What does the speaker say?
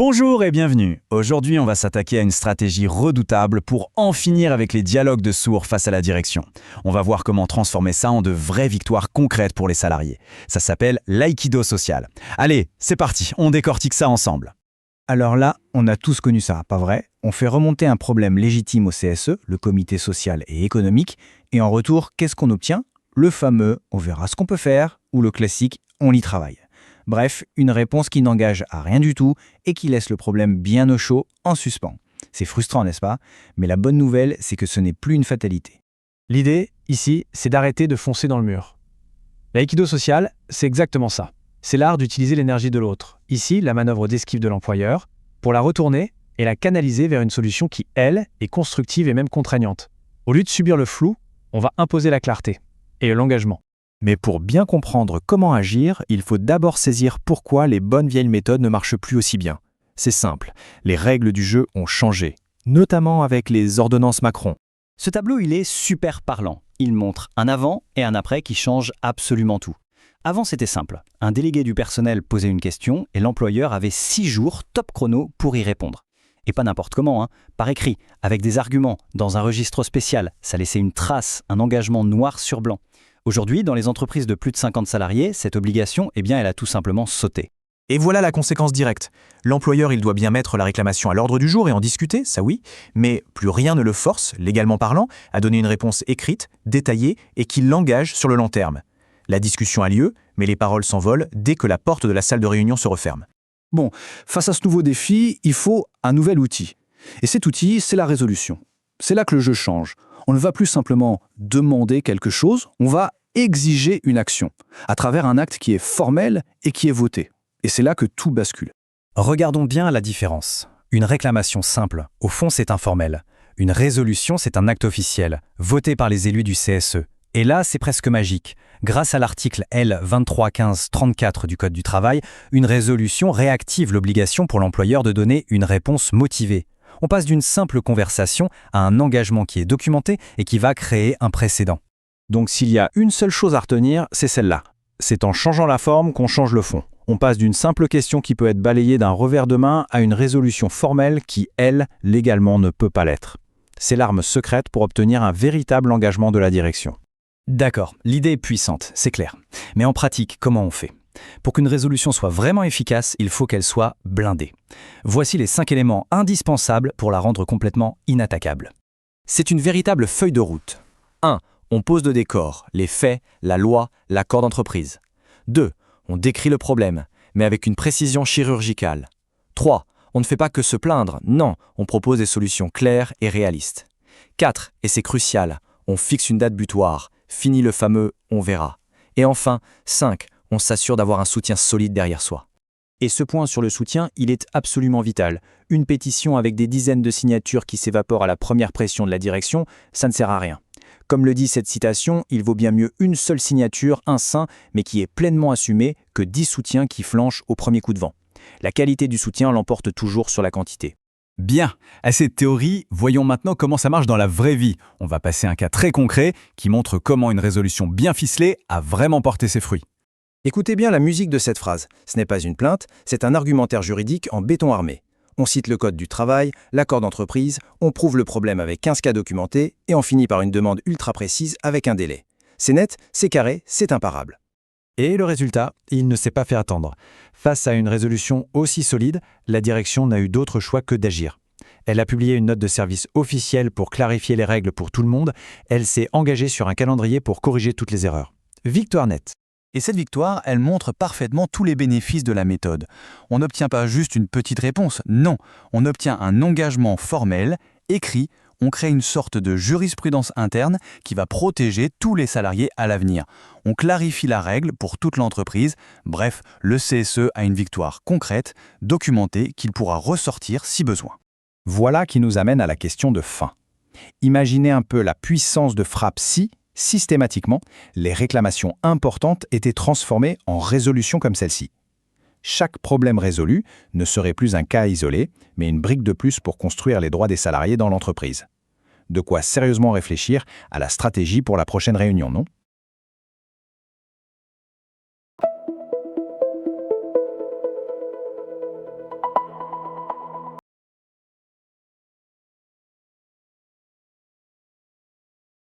Bonjour et bienvenue. Aujourd'hui, on va s'attaquer à une stratégie redoutable pour en finir avec les dialogues de sourds face à la direction. On va voir comment transformer ça en de vraies victoires concrètes pour les salariés. Ça s'appelle l'aïkido social. Allez, c'est parti, on décortique ça ensemble. Alors là, on a tous connu ça, pas vrai? On fait remonter un problème légitime au CSE, le comité social et économique, et en retour, qu'est-ce qu'on obtient? Le fameux « on verra ce qu'on peut faire » ou le classique « on y travaille ». Bref, une réponse qui n'engage à rien du tout et qui laisse le problème bien au chaud, en suspens. C'est frustrant, n'est-ce pas? Mais la bonne nouvelle, c'est que ce n'est plus une fatalité. L'idée, ici, c'est d'arrêter de foncer dans le mur. L'aïkido social, c'est exactement ça. C'est l'art d'utiliser l'énergie de l'autre, ici la manœuvre d'esquive de l'employeur, pour la retourner et la canaliser vers une solution qui, elle, est constructive et même contraignante. Au lieu de subir le flou, on va imposer la clarté et l'engagement. Mais pour bien comprendre comment agir, il faut d'abord saisir pourquoi les bonnes vieilles méthodes ne marchent plus aussi bien. C'est simple, les règles du jeu ont changé, notamment avec les ordonnances Macron. Ce tableau, il est super parlant. Il montre un avant et un après qui changent absolument tout. Avant, c'était simple. Un délégué du personnel posait une question et l'employeur avait 6 jours top chrono pour y répondre. Et pas n'importe comment, par écrit, avec des arguments, dans un registre spécial. Ça laissait une trace, un engagement noir sur blanc. Aujourd'hui, dans les entreprises de plus de 50 salariés, cette obligation, elle a tout simplement sauté. Et voilà la conséquence directe. L'employeur, il doit bien mettre la réclamation à l'ordre du jour et en discuter, ça oui, mais plus rien ne le force, légalement parlant, à donner une réponse écrite, détaillée et qui l'engage sur le long terme. La discussion a lieu, mais les paroles s'envolent dès que la porte de la salle de réunion se referme. Bon, face à ce nouveau défi, il faut un nouvel outil. Et cet outil, c'est la résolution. C'est là que le jeu change. On ne va plus simplement demander quelque chose, on va exiger une action, à travers un acte qui est formel et qui est voté. Et c'est là que tout bascule. Regardons bien la différence. Une réclamation simple, au fond c'est informel. Une résolution, c'est un acte officiel, voté par les élus du CSE. Et là, c'est presque magique. Grâce à l'article L 2315-34 du Code du travail, une résolution réactive l'obligation pour l'employeur de donner une réponse motivée. On passe d'une simple conversation à un engagement qui est documenté et qui va créer un précédent. Donc s'il y a une seule chose à retenir, c'est celle-là. C'est en changeant la forme qu'on change le fond. On passe d'une simple question qui peut être balayée d'un revers de main à une résolution formelle qui, elle, légalement ne peut pas l'être. C'est l'arme secrète pour obtenir un véritable engagement de la direction. D'accord, l'idée est puissante, c'est clair. Mais en pratique, comment on fait? Pour qu'une résolution soit vraiment efficace, il faut qu'elle soit blindée. Voici les 5 éléments indispensables pour la rendre complètement inattaquable. C'est une véritable feuille de route. 1. On pose le décor, les faits, la loi, l'accord d'entreprise. 2. On décrit le problème, mais avec une précision chirurgicale. 3. On ne fait pas que se plaindre, non, on propose des solutions claires et réalistes. 4. Et c'est crucial, on fixe une date butoir, fini le fameux « on verra ». Et enfin, 5. On s'assure d'avoir un soutien solide derrière soi. Et ce point sur le soutien, il est absolument vital. Une pétition avec des dizaines de signatures qui s'évaporent à la première pression de la direction, ça ne sert à rien. Comme le dit cette citation, il vaut bien mieux une seule signature, un sein, mais qui est pleinement assumée, que 10 soutiens qui flanchent au premier coup de vent. La qualité du soutien l'emporte toujours sur la quantité. Bien, assez de théorie, voyons maintenant comment ça marche dans la vraie vie. On va passer un cas très concret qui montre comment une résolution bien ficelée a vraiment porté ses fruits. Écoutez bien la musique de cette phrase. Ce n'est pas une plainte, c'est un argumentaire juridique en béton armé. On cite le code du travail, l'accord d'entreprise, on prouve le problème avec 15 cas documentés et on finit par une demande ultra précise avec un délai. C'est net, c'est carré, c'est imparable. Et le résultat, il ne s'est pas fait attendre. Face à une résolution aussi solide, la direction n'a eu d'autre choix que d'agir. Elle a publié une note de service officielle pour clarifier les règles pour tout le monde. Elle s'est engagée sur un calendrier pour corriger toutes les erreurs. Victoire nette. Et cette victoire, elle montre parfaitement tous les bénéfices de la méthode. On n'obtient pas juste une petite réponse, non, on obtient un engagement formel, écrit, on crée une sorte de jurisprudence interne qui va protéger tous les salariés à l'avenir. On clarifie la règle pour toute l'entreprise, bref, le CSE a une victoire concrète, documentée, qu'il pourra ressortir si besoin. Voilà qui nous amène à la question de fin. Imaginez un peu la puissance de frappe si, systématiquement, les réclamations importantes étaient transformées en résolutions comme celle-ci. Chaque problème résolu ne serait plus un cas isolé, mais une brique de plus pour construire les droits des salariés dans l'entreprise. De quoi sérieusement réfléchir à la stratégie pour la prochaine réunion, non ?